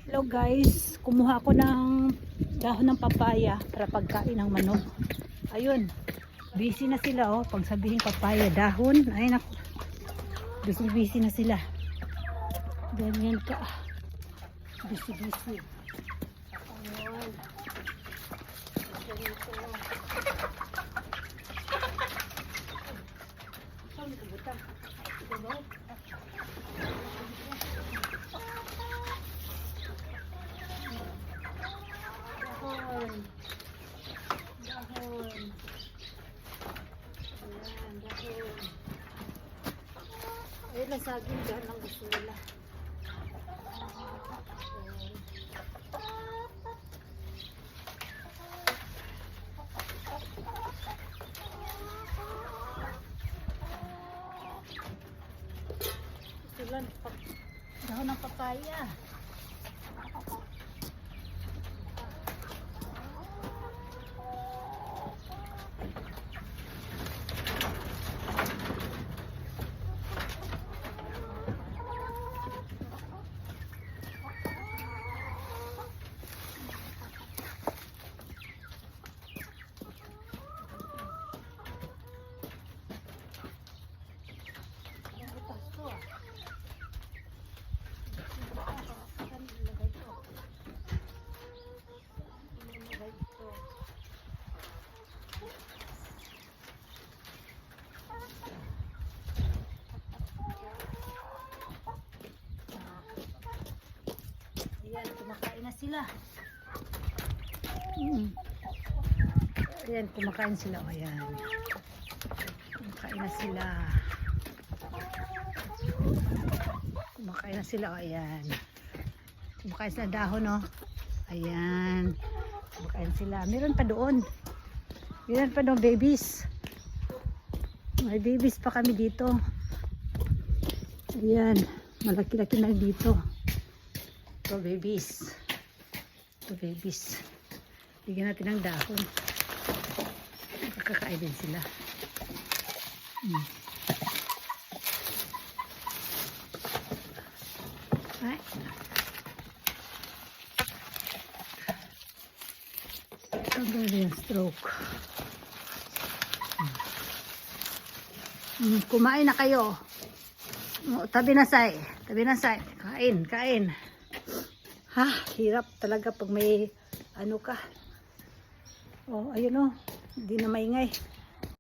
Hello guys, kumuha ako ng dahon ng papaya para pagkain ng manok. Ayun, busy na sila oh. Pag sabihin papaya, dahon, ay naku, busy na sila. Ganyan ka, busy. Ayun. Dahon. Ayan, dahon. Ayun lang saging dyan ang gusto nila. Gusto lang dahon ng papaya. Ayan, kumakain na sila. Ayan, kumakain sila. Ayan. Kumakain na sila. Kumakain na sila. Ayan. Kumakain sila dahon, no? Ayan. Kumakain sila. Meron pa doon. Meron pa doon, babies. May babies pa kami dito. Ayan. Malaki-laki na dito. Ito babies. Ito babies. Bigyan natin ng dahon. Makakakain din sila. Ay. Tanggal yung stroke. Kumain na kayo. Tabi na say. Tabi na say. Kain. Ha, hirap talaga pag may ano ka. Oh, ayun oh. Hindi na maingay.